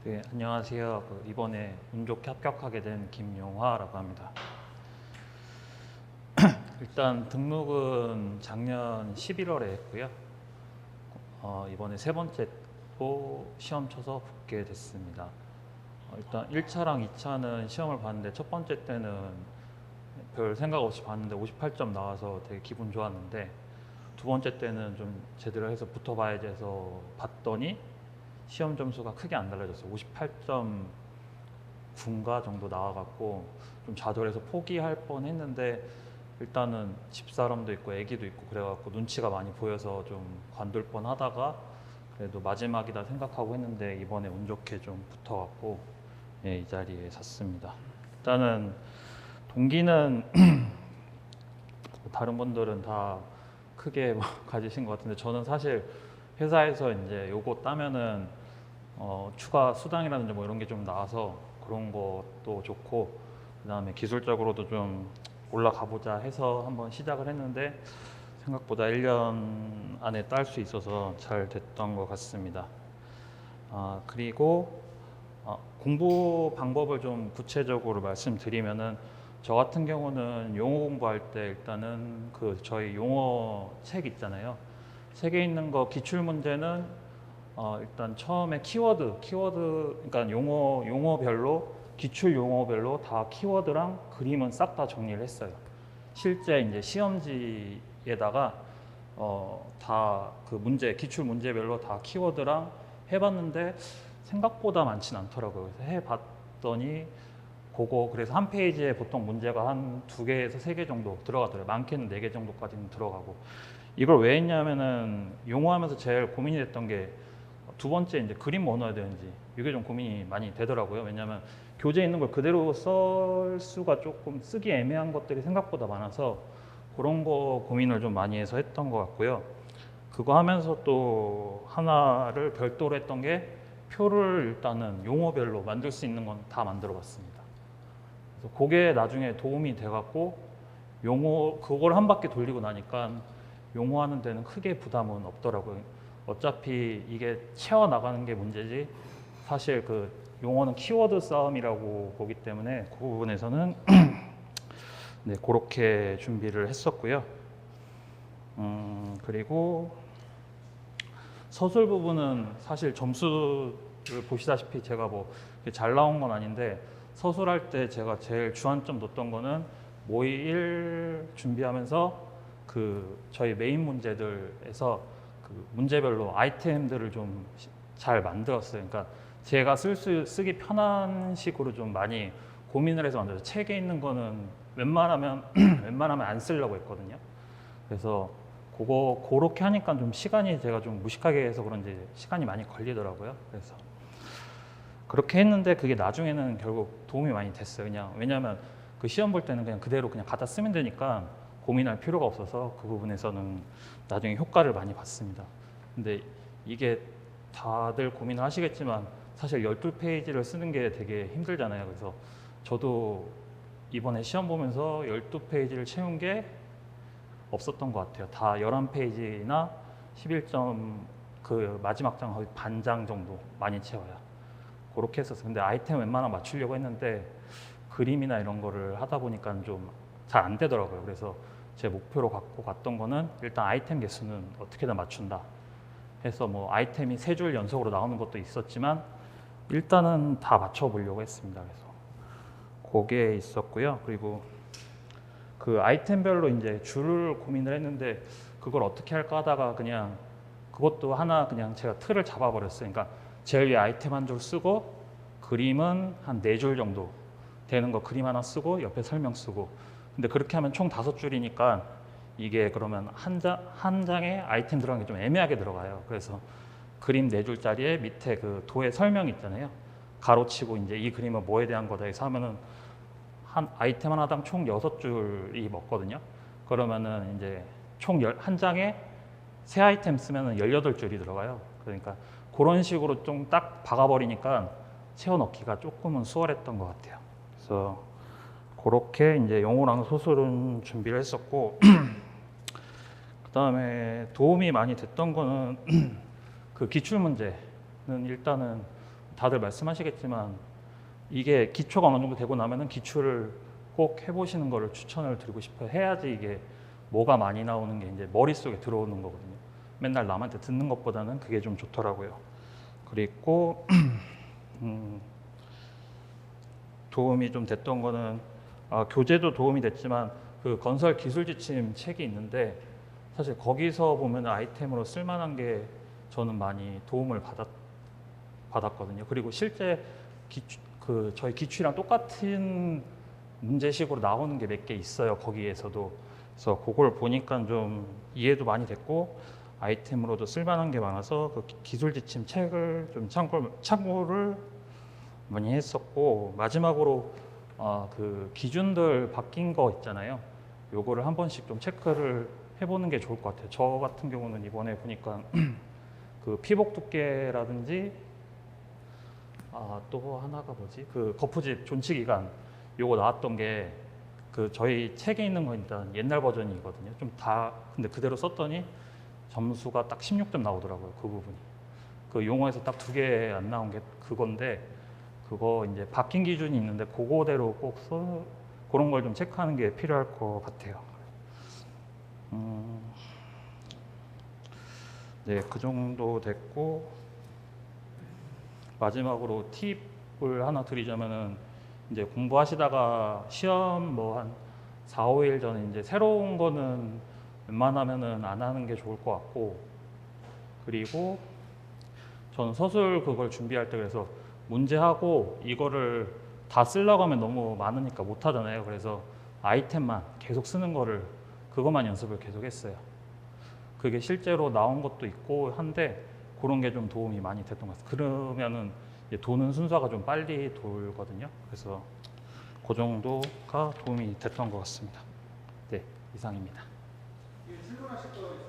네, 안녕하세요. 이번에 운 좋게 합격하게 된 김용화라고 합니다. 일단 등록은 작년 11월에 했고요. 이번에 세 번째 또 시험 쳐서 붙게 됐습니다. 일단 1차랑 2차는 시험을 봤는데 첫 번째 때는 별 생각 없이 봤는데 58점 나와서 되게 기분 좋았는데 두 번째 때는 좀 제대로 해서 붙어봐야지 해서 봤더니 시험 점수가 크게 안 달라졌어요. 58점 9가 정도 나와갖고 좀 좌절해서 포기할 뻔했는데 일단은 집사람도 있고 애기도 있고 그래갖고 눈치가 많이 보여서 좀 관둘 뻔하다가 그래도 마지막이다 생각하고 했는데 이번에 운 좋게 좀 붙어갖고 예, 이 자리에 섰습니다. 일단은 동기는 다른 분들은 다 크게 가지신 것 같은데 저는 사실 회사에서 이제 요거 따면은 추가 수당이라든지 뭐 이런 게 좀 나와서 그런 것도 좋고 그 다음에 기술적으로도 좀 올라가 보자 해서 한번 시작을 했는데 생각보다 1년 안에 딸 수 있어서 잘 됐던 것 같습니다. 그리고 공부 방법을 좀 구체적으로 말씀드리면은 저 같은 경우는 용어 공부할 때 일단은 저희 용어 책 있잖아요. 책에 있는 거 기출 문제는 일단 처음에 그러니까 용어별로 기출 용어별로 다 키워드랑 그림은 싹 다 정리를 했어요. 실제 이제 시험지에다가 다 그 기출 문제별로 다 키워드랑 해봤는데 생각보다 많진 않더라고요. 그래서 해봤더니 그래서 한 페이지에 보통 문제가 한 2개에서 3개 정도 들어가더라고요. 많게는 4개 정도까지는 들어가고. 이걸 왜 했냐면은 용어하면서 제일 고민이 됐던 게 두 번째 이제 그림 뭐 넣어야 되는지 이게 좀 고민이 많이 되더라고요. 왜냐하면 교재에 있는 걸 그대로 쓸 수가 조금 쓰기 애매한 것들이 생각보다 많아서 그런 거 고민을 좀 많이 해서 했던 것 같고요. 그거 하면서 또 하나를 별도로 했던 게 표를 일단은 용어별로 만들 수 있는 건 다 만들어 봤습니다. 그래서 그게 나중에 도움이 돼갖고 그걸 한 바퀴 돌리고 나니까 용어하는 데는 크게 부담은 없더라고요. 어차피 이게 채워나가는 게 문제지 사실 그 용어는 키워드 싸움이라고 보기 때문에 그 부분에서는 네, 그렇게 준비를 했었고요. 그리고 서술 부분은 사실 점수를 보시다시피 제가 뭐 잘 나온 건 아닌데 서술할 때 제가 제일 주안점 뒀던 거는 모의 1 준비하면서 저희 메인 문제들에서 문제별로 아이템들을 좀 잘 만들었어요. 그러니까 제가 쓰기 편한 식으로 좀 많이 고민을 해서 만들었어요. 책에 있는 거는 웬만하면 안 쓰려고 했거든요. 그래서 그렇게 하니까 좀 시간이 제가 좀 무식하게 해서 그런지 시간이 많이 걸리더라고요. 그래서 그렇게 했는데 그게 나중에는 결국 도움이 많이 됐어요. 왜냐하면 그 시험 볼 때는 그냥 그대로 그냥 갖다 쓰면 되니까 고민할 필요가 없어서 그 부분에서는 나중에 효과를 많이 봤습니다. 근데 이게 다들 고민을 하시겠지만 사실 12페이지를 쓰는 게 되게 힘들잖아요. 그래서 저도 이번에 시험 보면서 12페이지를 채운 게 없었던 것 같아요. 다 11페이지나 11점 그 마지막 장 거의 반장 정도 많이 채워요. 그렇게 했었어요. 근데 아이템 웬만하면 맞추려고 했는데 그림이나 이런 거를 하다 보니까 좀 잘 안 되더라고요. 그래서 제 목표로 갖고 갔던 거는 일단 아이템 개수는 어떻게든 맞춘다 해서 뭐 아이템이 3줄 연속으로 나오는 것도 있었지만 일단은 다 맞춰보려고 했습니다. 그래서 그게 있었고요. 그리고 그 아이템별로 이제 줄을 고민을 했는데 그걸 어떻게 할까 하다가 그냥 그것도 하나 그냥 제가 틀을 잡아버렸어요. 그러니까 제일 위에 아이템 한 줄 쓰고 그림은 한 4줄 정도 되는 거 그림 하나 쓰고 옆에 설명 쓰고. 근데 그렇게 하면 총 5줄이니까 이게 그러면 한 장에 아이템 들어가는 게 좀 애매하게 들어가요. 그래서 그림 4줄짜리에 밑에 그 도의 설명 있잖아요. 가로치고 이제 이 그림은 뭐에 대한 거다 해서 하면은 한 아이템 하나당 총 6줄이 먹거든요. 그러면은 이제 총 한 장에 3 아이템 쓰면은 18줄이 들어가요. 그러니까 그런 식으로 좀 딱 박아버리니까 채워 넣기가 조금은 수월했던 것 같아요. 그래서 그렇게 이제 영어랑 소설은 준비를 했었고 그 다음에 도움이 많이 됐던 거는 그 기출 문제는 일단은 다들 말씀하시겠지만 이게 기초가 어느 정도 되고 나면은 기출을 꼭 해보시는 거를 추천을 드리고 싶어요. 해야지 이게 뭐가 많이 나오는 게 이제 머릿속에 들어오는 거거든요. 맨날 남한테 듣는 것보다는 그게 좀 좋더라고요. 그리고 도움이 좀 됐던 거는 교재도 도움이 됐지만 그 건설 기술 지침 책이 있는데 사실 거기서 보면 아이템으로 쓸만한 게 저는 많이 도움을 받았거든요. 그리고 실제 저희 기출이랑 똑같은 문제식으로 나오는 게 몇 개 있어요. 거기에서도. 그래서 그걸 보니까 좀 이해도 많이 됐고 아이템으로도 쓸만한 게 많아서 그 기술 지침 책을 좀 참고를 많이 했었고 마지막으로 그 기준들 바뀐 거 있잖아요. 요거를 한 번씩 좀 체크를 해보는 게 좋을 것 같아요. 저 같은 경우는 이번에 보니까 그 피복 두께라든지 또 하나가 뭐지? 그 거푸집 존치 기간 요거 나왔던 게 그 저희 책에 있는 건 일단 옛날 버전이거든요. 좀 다 근데 그대로 썼더니 점수가 딱 16점 나오더라고요. 그 부분이. 그 용어에서 딱 2개 안 나온 게 그건데 그거 이제 바뀐 기준이 있는데 그거대로 꼭 그런 걸 좀 체크하는 게 필요할 것 같아요. 네, 그 정도 됐고 마지막으로 팁을 하나 드리자면은 이제 공부하시다가 시험 뭐 한 4, 5일 전에 이제 새로운 거는 웬만하면은 안 하는 게 좋을 것 같고 그리고 저는 서술 그걸 준비할 때 그래서 문제하고 이거를 다 쓰려고 하면 너무 많으니까 못 하잖아요. 그래서 아이템만 계속 쓰는 거를 그것만 연습을 계속 했어요. 그게 실제로 나온 것도 있고 한데 그런 게 좀 도움이 많이 됐던 것 같아요. 그러면은 도는 순서가 좀 빨리 돌거든요. 그래서 그 정도가 도움이 됐던 것 같습니다. 네, 이상입니다. 질문하실 거